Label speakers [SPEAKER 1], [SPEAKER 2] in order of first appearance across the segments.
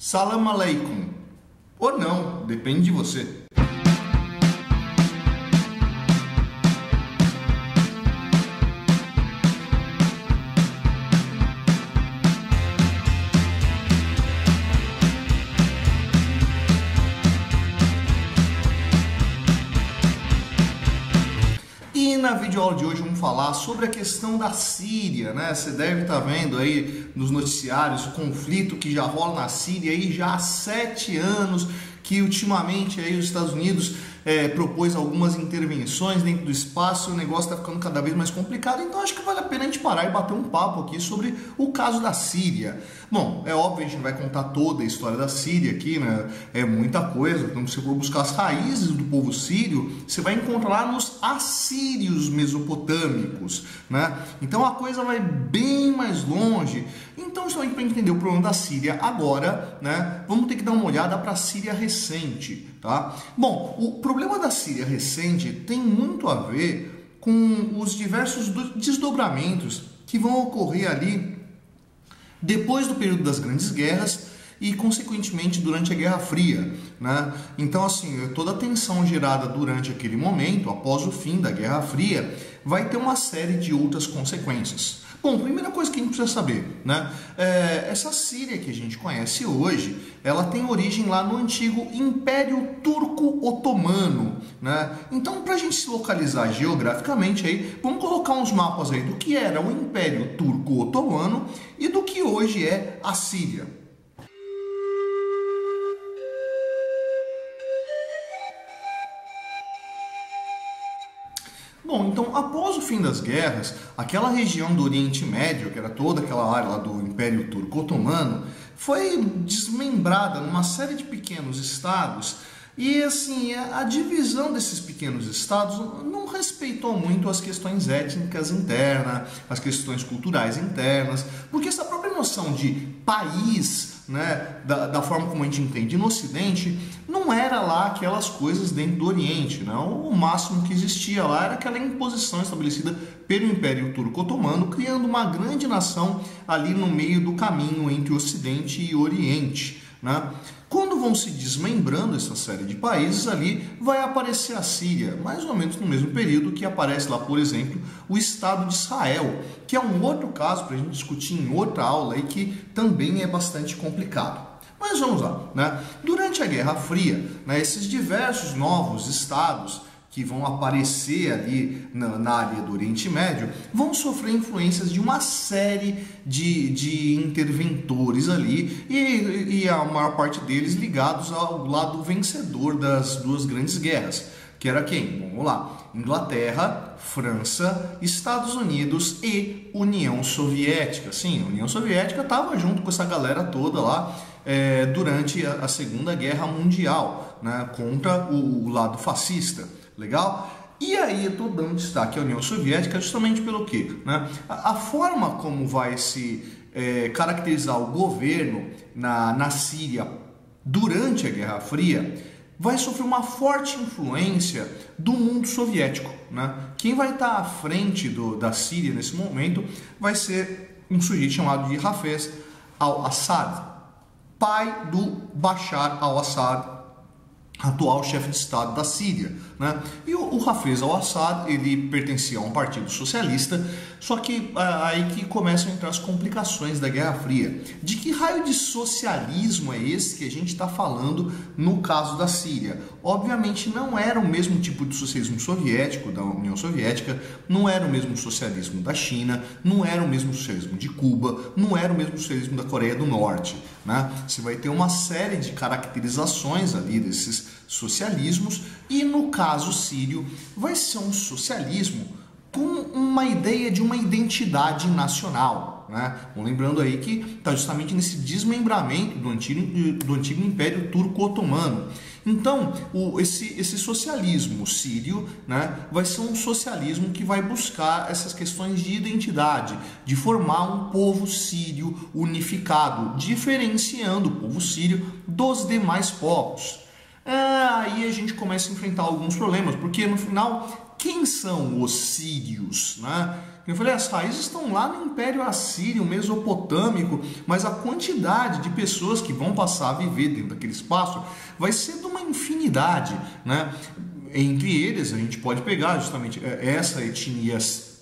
[SPEAKER 1] Salam aleikum. Ou não, depende de você. E na videoaula de hoje vamos falar sobre a questão da Síria, né? Você deve estar vendo aí nos noticiários o conflito que já rola na Síria aí já há 7 anos, que ultimamente aí os Estados Unidos propôs algumas intervenções dentro do espaço, e o negócio está ficando cada vez mais complicado, então acho que vale a pena a gente parar e bater um papo aqui sobre o caso da Síria. Bom, é óbvio, a gente vai contar toda a história da Síria aqui, né? É muita coisa, então se você for buscar as raízes do povo sírio, você vai encontrar lá nos assírios mesopotâmicos, né? Então a coisa vai bem mais longe. Então, justamente para entender o problema da Síria agora, né, vamos ter que dar uma olhada para a Síria recente, tá? Bom, o problema da Síria recente tem muito a ver com os diversos desdobramentos que vão ocorrer ali depois do período das grandes guerras e, consequentemente, durante a Guerra Fria, né? Então, assim, toda a tensão gerada durante aquele momento, após o fim da Guerra Fria, vai ter uma série de outras consequências. Bom, primeira coisa que a gente precisa saber, né? Essa Síria que a gente conhece hoje, ela tem origem lá no antigo Império Turco-Otomano, né? Então, para a gente se localizar geograficamente aí, vamos colocar uns mapas aí do que era o Império Turco-Otomano e do que hoje é a Síria. Bom, então, após o fim das guerras, aquela região do Oriente Médio, que era toda aquela área lá do Império Turco-Otomano, foi desmembrada numa série de pequenos estados e, assim, a divisão desses pequenos estados não respeitou muito as questões étnicas internas, as questões culturais internas, porque essa própria noção de país, né, da forma como a gente entende no Ocidente, não era lá aquelas coisas dentro do Oriente, não. O máximo que existia lá era aquela imposição estabelecida pelo Império Turco-Otomano, criando uma grande nação ali no meio do caminho entre Ocidente e Oriente, né? Quando vão se desmembrando essa série de países ali, vai aparecer a Síria, mais ou menos no mesmo período que aparece lá, por exemplo, o Estado de Israel, que é um outro caso para a gente discutir em outra aula e que também é bastante complicado. Mas vamos lá, né? Durante a Guerra Fria, né, esses diversos novos estados que vão aparecer ali na área do Oriente Médio vão sofrer influências de uma série de interventores ali e a maior parte deles ligados ao lado vencedor das duas grandes guerras, que era quem? Vamos lá, Inglaterra, França, Estados Unidos e União Soviética. Sim, a União Soviética estava junto com essa galera toda lá durante a Segunda Guerra Mundial, né, contra o lado fascista. Legal? E aí eu estou dando destaque à União Soviética justamente pelo quê? Né? A forma como vai se caracterizar o governo na Síria durante a Guerra Fria vai sofrer uma forte influência do mundo soviético, né? Quem vai estar à frente da Síria nesse momento vai ser um sujeito chamado de Hafez al-Assad, pai do Bashar al-Assad, atual chefe de Estado da Síria, né? E o Hafez al-Assad, ele pertencia a um partido socialista, só que aí que começam a entrar as complicações da Guerra Fria. De que raio de socialismo é esse que a gente está falando no caso da Síria? Obviamente não era o mesmo tipo de socialismo soviético da União Soviética, não era o mesmo socialismo da China, não era o mesmo socialismo de Cuba, não era o mesmo socialismo da Coreia do Norte, né? Você vai ter uma série de caracterizações ali desses socialismos e no caso sírio vai ser um socialismo com uma ideia de uma identidade nacional, né? Lembrando aí que está justamente nesse desmembramento do antigo Império Turco-Otomano. Então, esse socialismo sírio, né, vai ser um socialismo que vai buscar essas questões de identidade, de formar um povo sírio unificado, diferenciando o povo sírio dos demais povos. Aí a gente começa a enfrentar alguns problemas, porque no final quem são os sírios, né? Eu falei, as raízes estão lá no Império Assírio, Mesopotâmico, mas a quantidade de pessoas que vão passar a viver dentro daquele espaço vai ser de uma infinidade, né? Entre eles, a gente pode pegar justamente essa etnia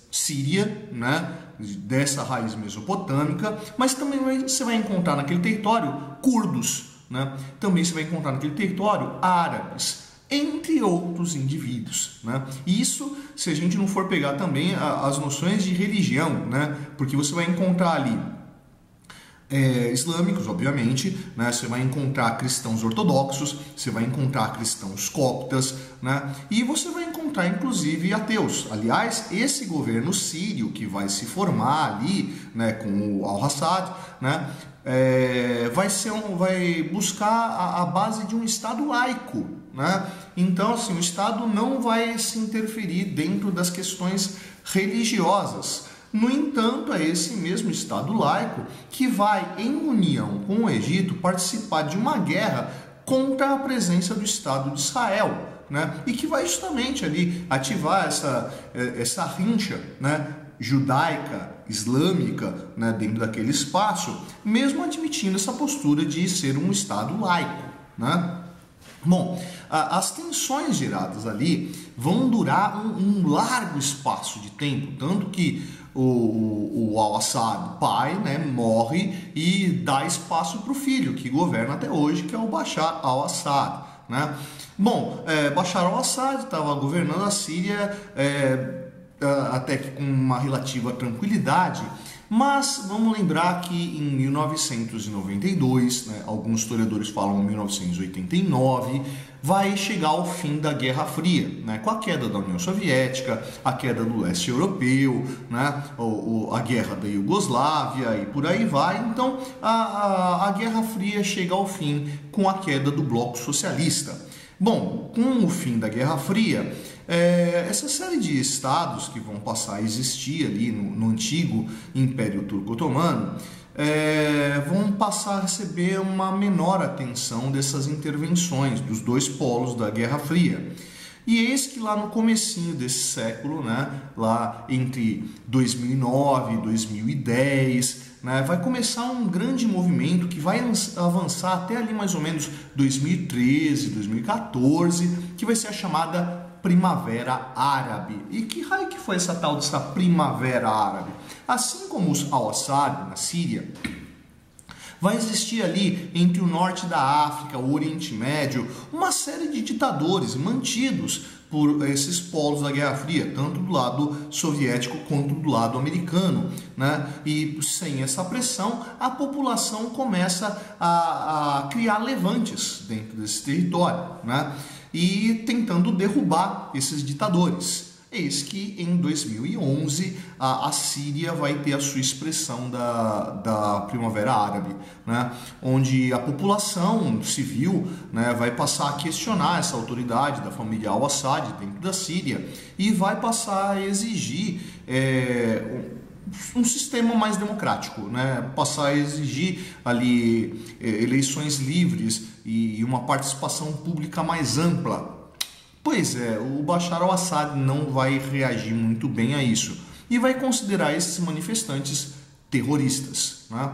[SPEAKER 1] síria, né? Dessa raiz mesopotâmica, mas também você vai encontrar naquele território curdos, né? Também você vai encontrar naquele território árabes, entre outros indivíduos, né? Isso se a gente não for pegar também as noções de religião, né? Porque você vai encontrar ali islâmicos, obviamente, né? Você vai encontrar cristãos ortodoxos, você vai encontrar cristãos coptas, né? E você vai encontrar inclusive ateus. Aliás, esse governo sírio que vai se formar ali, né, com o Al-Assad, né, vai buscar a base de um Estado laico, né? Então, assim, o Estado não vai se interferir dentro das questões religiosas. No entanto, é esse mesmo Estado laico que vai, em união com o Egito, participar de uma guerra contra a presença do Estado de Israel, né? E que vai justamente ali ativar essa rincha, né, judaica, islâmica, né, dentro daquele espaço, mesmo admitindo essa postura de ser um Estado laico, né? Bom, as tensões geradas ali vão durar um largo espaço de tempo, tanto que o Al-Assad, pai, né, morre e dá espaço para o filho, que governa até hoje, que é o Bashar al-Assad, né? Bom, Bashar al-Assad estava governando a Síria até que com uma relativa tranquilidade, mas vamos lembrar que em 1992, né, alguns historiadores falam 1989, vai chegar ao fim da Guerra Fria, né, com a queda da União Soviética, a queda do leste europeu, né, a guerra da Iugoslávia e por aí vai. Então a Guerra Fria chega ao fim com a queda do Bloco Socialista. Bom, com o fim da Guerra Fria, essa série de estados que vão passar a existir ali no antigo Império Turco-Otomano vão passar a receber uma menor atenção dessas intervenções dos dois polos da Guerra Fria. E eis que lá no comecinho desse século, né, lá entre 2009 e 2010, né, vai começar um grande movimento que vai avançar até ali mais ou menos 2013, 2014, que vai ser a chamada Primavera Árabe. E que raio que foi essa tal dessa Primavera Árabe? Assim como os Al-Assad na Síria, vai existir ali entre o norte da África, o Oriente Médio, uma série de ditadores mantidos por esses polos da Guerra Fria, tanto do lado soviético quanto do lado americano, né? E sem essa pressão, a população começa a criar levantes dentro desse território, né? E tentando derrubar esses ditadores. Eis que em 2011 a Síria vai ter a sua expressão da Primavera Árabe, né? Onde a população civil, né, vai passar a questionar essa autoridade da família Al-Assad dentro da Síria e vai passar a exigir um sistema mais democrático, né? Passar a exigir ali eleições livres e uma participação pública mais ampla. Pois é, o Bashar al-Assad não vai reagir muito bem a isso e vai considerar esses manifestantes terroristas, né?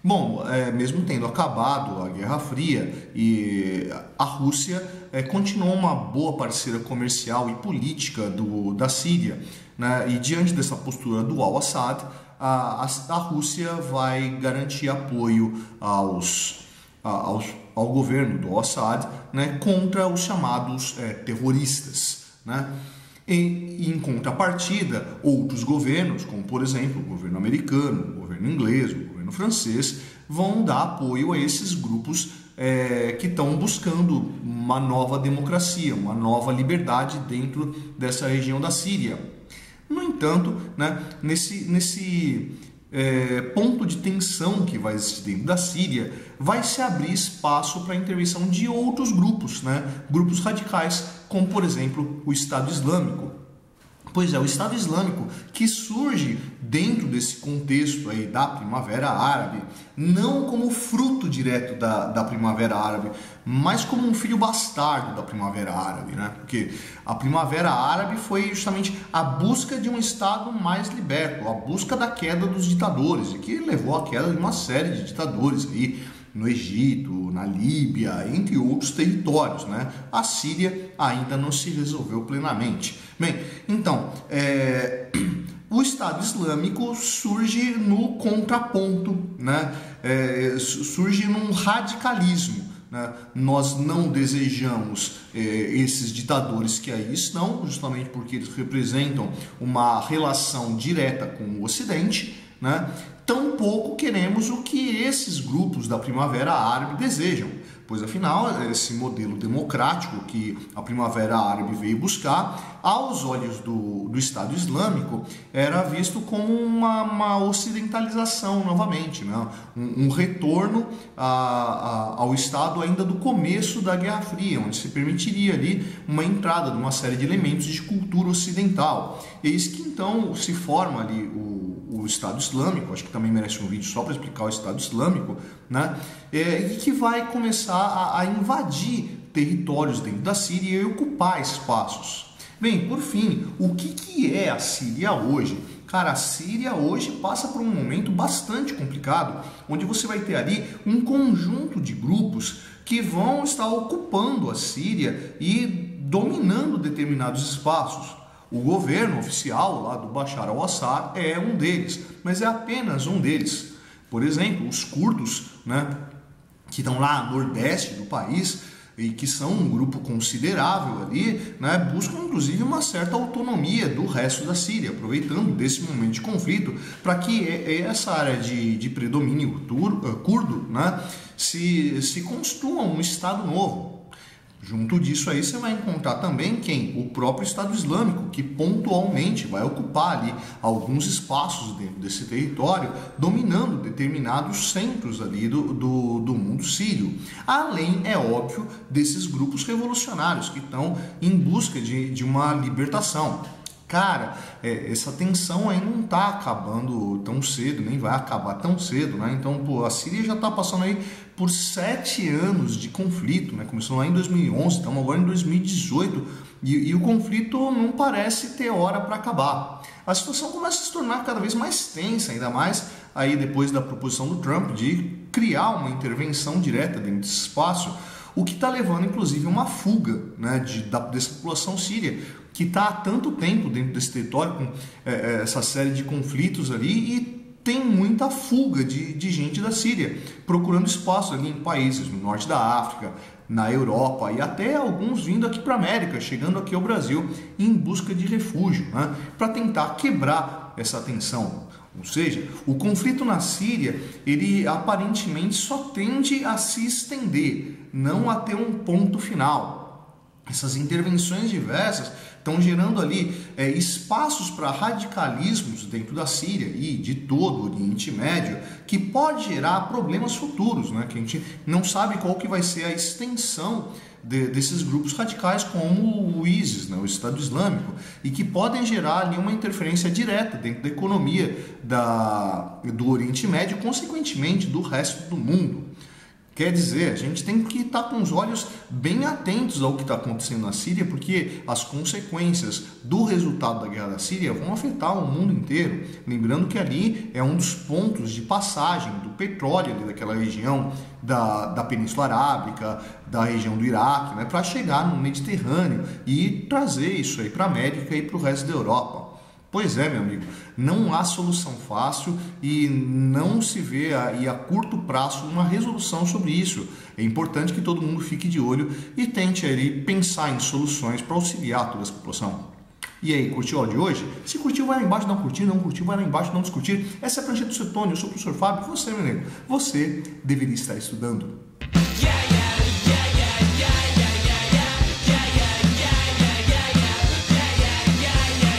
[SPEAKER 1] Bom, mesmo tendo acabado a Guerra Fria, e a Rússia continuou uma boa parceira comercial e política da Síria, né? E diante dessa postura do Al-Assad, a Rússia vai garantir apoio ao governo do Assad, né, contra os chamados terroristas, né? E em contrapartida, outros governos, como por exemplo o governo americano, o governo inglês, o governo francês, vão dar apoio a esses grupos que estão buscando uma nova democracia, uma nova liberdade dentro dessa região da Síria. No entanto, né, nesse ponto de tensão que vai existir dentro da Síria, vai se abrir espaço para a intervenção de outros grupos, né? Grupos radicais, como por exemplo o Estado Islâmico, Pois é, o Estado Islâmico, que surge dentro desse contexto aí da Primavera Árabe, não como fruto direto da Primavera Árabe, mas como um filho bastardo da Primavera Árabe, né? Porque a Primavera Árabe foi justamente a busca de um Estado mais liberto, a busca da queda dos ditadores, e que levou à queda de uma série de ditadores aí, no Egito, na Líbia, entre outros territórios, né? A Síria ainda não se resolveu plenamente. Bem, então, o Estado Islâmico surge no contraponto, né? Surge num radicalismo, né? Nós não desejamos esses ditadores que aí estão, justamente porque eles representam uma relação direta com o Ocidente, né? Tampouco queremos o que esses grupos da Primavera Árabe desejam, pois afinal esse modelo democrático que a Primavera Árabe veio buscar, aos olhos do Estado Islâmico, era visto como uma ocidentalização novamente, né? Um retorno ao Estado ainda do começo da Guerra Fria, onde se permitiria ali uma entrada de uma série de elementos de cultura ocidental. Eis que então se forma ali o Estado Islâmico, acho que também merece um vídeo só para explicar o Estado Islâmico, né? E que vai começar a invadir territórios dentro da Síria e ocupar espaços. Bem, por fim, o que é a Síria hoje? Cara, a Síria hoje passa por um momento bastante complicado, onde você vai ter ali um conjunto de grupos que vão estar ocupando a Síria e dominando determinados espaços. O governo oficial lá do Bashar al-Assad é um deles, mas é apenas um deles. Por exemplo, os curdos, né, que estão lá no nordeste do país e que são um grupo considerável ali, né, buscam inclusive uma certa autonomia do resto da Síria, aproveitando desse momento de conflito para que essa área de predomínio curdo, né, se construa um Estado novo. Junto disso aí você vai encontrar também quem? O próprio Estado Islâmico, que pontualmente vai ocupar ali alguns espaços dentro desse território, dominando determinados centros ali do mundo sírio. Além, é óbvio, desses grupos revolucionários que estão em busca de uma libertação. Cara, essa tensão aí não está acabando tão cedo, nem vai acabar tão cedo, né? Então, pô, a Síria já está passando aí por 7 anos de conflito, né? Começou lá em 2011, estamos agora em 2018 e o conflito não parece ter hora para acabar. A situação começa a se tornar cada vez mais tensa, ainda mais aí depois da proposição do Trump de criar uma intervenção direta dentro desse espaço, o que está levando inclusive a uma fuga, né, dessa população síria, que está há tanto tempo dentro desse território com essa série de conflitos ali, e tem muita fuga de gente da Síria, procurando espaço ali em países no norte da África, na Europa e até alguns vindo aqui para a América, chegando aqui ao Brasil em busca de refúgio, né, para tentar quebrar essa tensão. Ou seja, o conflito na Síria, ele aparentemente só tende a se estender, não a ter um ponto final. Essas intervenções diversas estão gerando ali espaços para radicalismos dentro da Síria e de todo o Oriente Médio, que pode gerar problemas futuros, né? Que a gente não sabe qual que vai ser a extensão desses grupos radicais como o ISIS, né, o Estado Islâmico, e que podem gerar ali uma interferência direta dentro da economia do Oriente Médio, consequentemente do resto do mundo. Quer dizer, a gente tem que estar com os olhos bem atentos ao que está acontecendo na Síria, porque as consequências do resultado da guerra da Síria vão afetar o mundo inteiro. Lembrando que ali é um dos pontos de passagem do petróleo ali daquela região da Península Arábica, da região do Iraque, né, para chegar no Mediterrâneo e trazer isso aí para a América e para o resto da Europa. Pois é, meu amigo, não há solução fácil e não se vê aí a curto prazo uma resolução sobre isso. É importante que todo mundo fique de olho e tente aí pensar em soluções para auxiliar toda essa população. E aí, curtiu o áudio de hoje? Se curtiu, vai lá embaixo, dá um curtir, não curtiu, vai lá embaixo, não descurtir. Essa é a prancheta do Cetônio, eu sou o professor Fábio, você, meu nego, você deveria estar estudando.